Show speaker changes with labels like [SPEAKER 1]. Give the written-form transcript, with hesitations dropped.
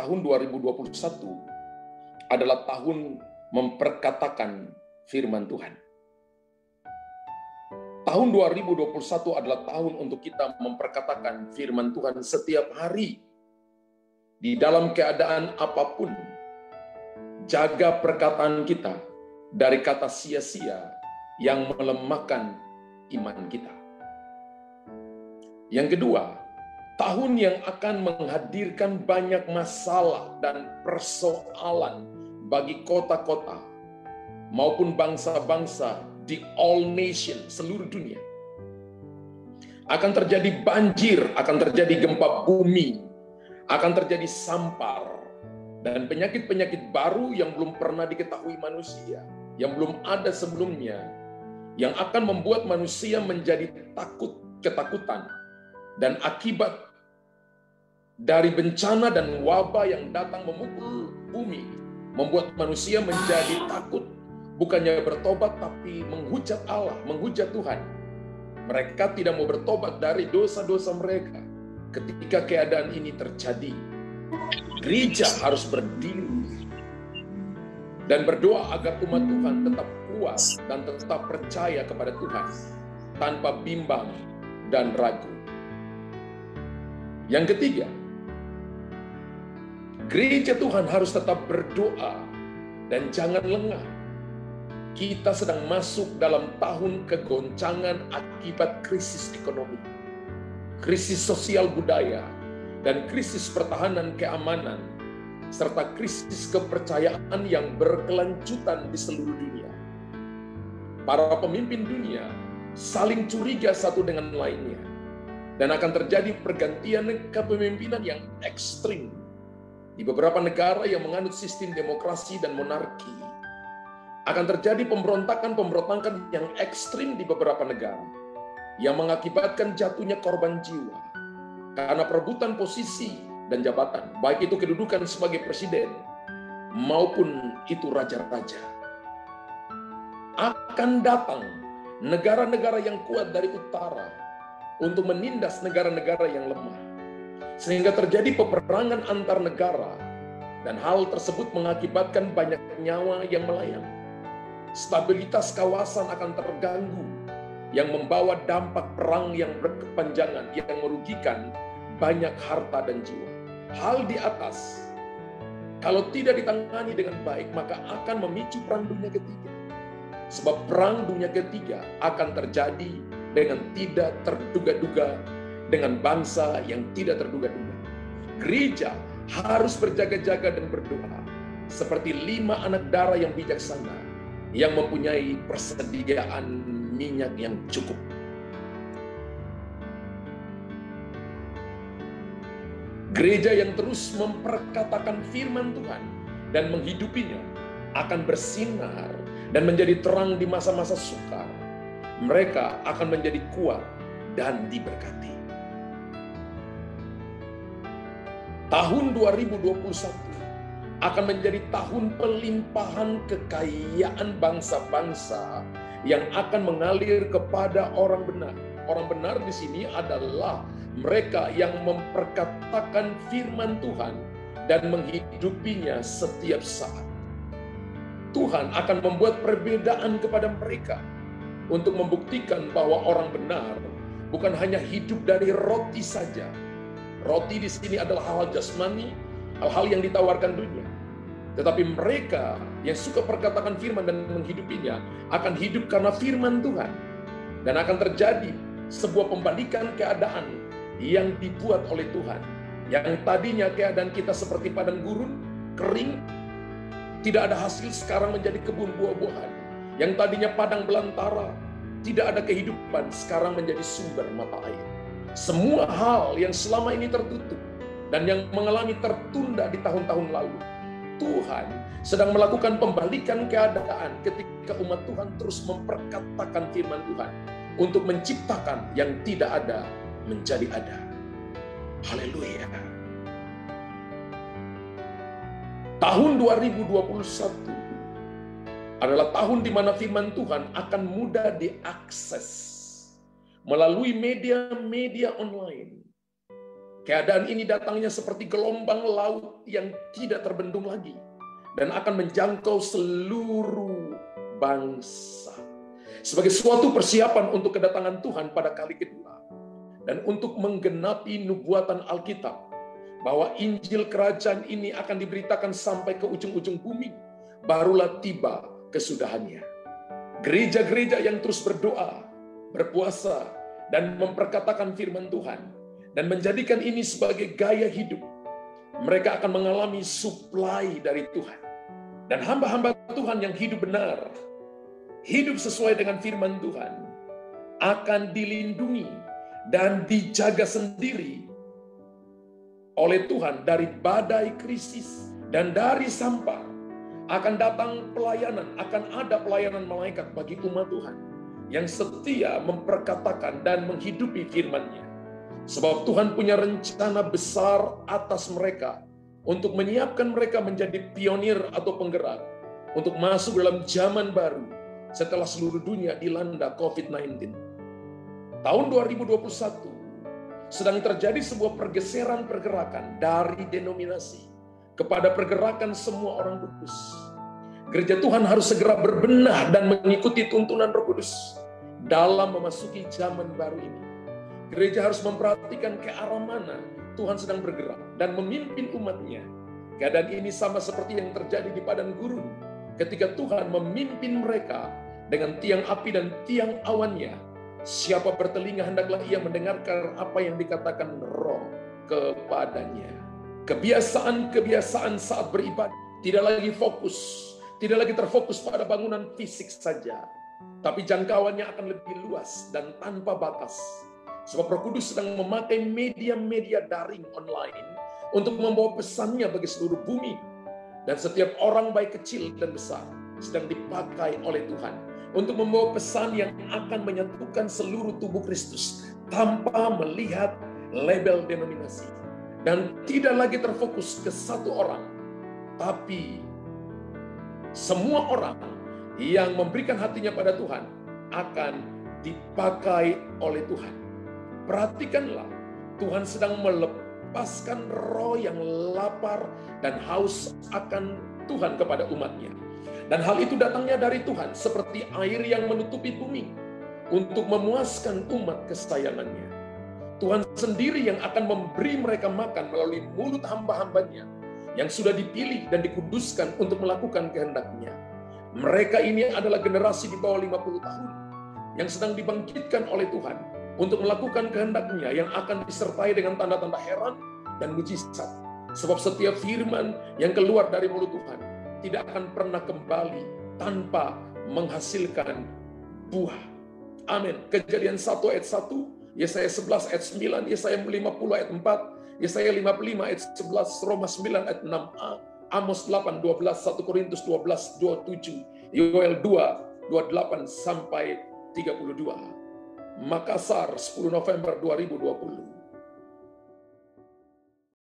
[SPEAKER 1] tahun 2021 adalah tahun memperkatakan firman Tuhan. Tahun 2021 adalah tahun untuk kita memperkatakan firman Tuhan setiap hari. Di dalam keadaan apapun, jaga perkataan kita dari kata sia-sia yang melemahkan iman kita. Yang kedua, tahun yang akan menghadirkan banyak masalah dan persoalan bagi kota-kota maupun bangsa-bangsa di all nation, seluruh dunia. Akan terjadi banjir, akan terjadi gempa bumi, akan terjadi sampar, dan penyakit-penyakit baru yang belum pernah diketahui manusia, yang belum ada sebelumnya, yang akan membuat manusia menjadi ketakutan, dan akibat dari bencana dan wabah yang datang memukul bumi, membuat manusia menjadi takut, bukannya bertobat tapi menghujat Allah, menghujat Tuhan. Mereka tidak mau bertobat dari dosa-dosa mereka. Ketika keadaan ini terjadi, gereja harus berdiri dan berdoa agar umat Tuhan tetap kuat dan tetap percaya kepada Tuhan tanpa bimbang dan ragu. Yang ketiga, gereja Tuhan harus tetap berdoa dan jangan lengah. Kita sedang masuk dalam tahun kegoncangan akibat krisis ekonomi, krisis sosial budaya, dan krisis pertahanan keamanan, serta krisis kepercayaan yang berkelanjutan di seluruh dunia. Para pemimpin dunia saling curiga satu dengan lainnya, dan akan terjadi pergantian kepemimpinan yang ekstrim di beberapa negara yang menganut sistem demokrasi dan monarki. Akan terjadi pemberontakan yang ekstrim di beberapa negara yang mengakibatkan jatuhnya korban jiwa karena perebutan posisi dan jabatan, baik itu kedudukan sebagai presiden maupun itu raja-raja. Akan datang negara-negara yang kuat dari utara untuk menindas negara-negara yang lemah, sehingga terjadi peperangan antar negara, dan hal tersebut mengakibatkan banyak nyawa yang melayang. Stabilitas kawasan akan terganggu, yang membawa dampak perang yang berkepanjangan, yang merugikan banyak harta dan jiwa. Hal di atas, kalau tidak ditangani dengan baik, maka akan memicu perang dunia ketiga. Sebab perang dunia ketiga akan terjadi dengan tidak terduga-duga, dengan bangsa yang tidak terduga-duga. Gereja harus berjaga-jaga dan berdoa, seperti 5 anak darah yang bijaksana, yang mempunyai persediaan minyak yang cukup. Gereja yang terus memperkatakan firman Tuhan dan menghidupinya akan bersinar dan menjadi terang di masa-masa sukar. Mereka akan menjadi kuat dan diberkati. Tahun 2021 akan menjadi tahun pelimpahan kekayaan bangsa-bangsa yang akan mengalir kepada orang benar. Orang benar di sini adalah mereka yang memperkatakan firman Tuhan dan menghidupinya setiap saat. Tuhan akan membuat perbedaan kepada mereka untuk membuktikan bahwa orang benar bukan hanya hidup dari roti saja. Roti di sini adalah hal jasmani, hal-hal yang ditawarkan dunia. Tetapi mereka yang suka perkatakan firman dan menghidupinya akan hidup karena firman Tuhan. Dan akan terjadi sebuah pembalikan keadaan yang dibuat oleh Tuhan. Yang tadinya keadaan kita seperti padang gurun, kering, tidak ada hasil, sekarang menjadi kebun buah-buahan. Yang tadinya padang belantara, tidak ada kehidupan, sekarang menjadi sumber mata air. Semua hal yang selama ini tertutup dan yang mengalami tertunda di tahun-tahun lalu, Tuhan sedang melakukan pembalikan keadaan ketika umat Tuhan terus memperkatakan firman Tuhan untuk menciptakan yang tidak ada menjadi ada. Haleluya. Tahun 2021 adalah tahun di mana firman Tuhan akan mudah diakses melalui media-media online. Keadaan ini datangnya seperti gelombang laut yang tidak terbendung lagi dan akan menjangkau seluruh bangsa. Sebagai suatu persiapan untuk kedatangan Tuhan pada kali kedua dan untuk menggenapi nubuatan Alkitab bahwa Injil kerajaan ini akan diberitakan sampai ke ujung-ujung bumi, barulah tiba kesudahannya. Gereja-gereja yang terus berdoa, berpuasa, dan memperkatakan firman Tuhan dan menjadikan ini sebagai gaya hidup, mereka akan mengalami suplai dari Tuhan. Dan hamba-hamba Tuhan yang hidup benar, hidup sesuai dengan firman Tuhan, akan dilindungi dan dijaga sendiri oleh Tuhan dari badai krisis dan dari sampar. Akan datang pelayanan, akan ada pelayanan malaikat bagi umat Tuhan yang setia memperkatakan dan menghidupi firman-Nya. Sebab Tuhan punya rencana besar atas mereka untuk menyiapkan mereka menjadi pionir atau penggerak untuk masuk dalam zaman baru setelah seluruh dunia dilanda COVID-19. Tahun 2021 sedang terjadi sebuah pergeseran pergerakan dari denominasi kepada pergerakan semua orang kudus. Gereja Tuhan harus segera berbenah dan mengikuti tuntunan Roh Kudus dalam memasuki zaman baru ini. Gereja harus memperhatikan ke arah mana Tuhan sedang bergerak dan memimpin umatnya. Keadaan ini sama seperti yang terjadi di padang gurun ketika Tuhan memimpin mereka dengan tiang api dan tiang awannya. Siapa bertelinga hendaklah ia mendengarkan apa yang dikatakan Roh kepadanya. Kebiasaan-kebiasaan saat beribadah tidak lagi fokus, tidak lagi terfokus pada bangunan fisik saja, tapi jangkauannya akan lebih luas dan tanpa batas. Sebab Roh Kudus sedang memakai media-media daring online untuk membawa pesannya bagi seluruh bumi. Dan setiap orang baik kecil dan besar sedang dipakai oleh Tuhan untuk membawa pesan yang akan menyatukan seluruh tubuh Kristus tanpa melihat label denominasi. Dan tidak lagi terfokus ke satu orang, tapi semua orang yang memberikan hatinya pada Tuhan akan dipakai oleh Tuhan. Perhatikanlah, Tuhan sedang melepaskan roh yang lapar dan haus akan Tuhan kepada umatnya. Dan hal itu datangnya dari Tuhan seperti air yang menutupi bumi untuk memuaskan umat kesayangannya. Tuhan sendiri yang akan memberi mereka makan melalui mulut hamba-hambanya yang sudah dipilih dan dikuduskan untuk melakukan kehendak-Nya. Mereka ini adalah generasi di bawah 50 tahun yang sedang dibangkitkan oleh Tuhan untuk melakukan kehendak-Nya yang akan disertai dengan tanda-tanda heran dan mujizat. Sebab setiap firman yang keluar dari mulut Tuhan tidak akan pernah kembali tanpa menghasilkan buah. Amin. Kejadian 1 ayat 1, Yesaya 11 ayat 9, Yesaya 50 ayat 4, Yesaya 55 ayat 11, Roma 9 ayat 6a, Amos 8, 12, 1 Korintus 12, 27, Yoel 2, 28 sampai 32. Makassar, 10 November 2020.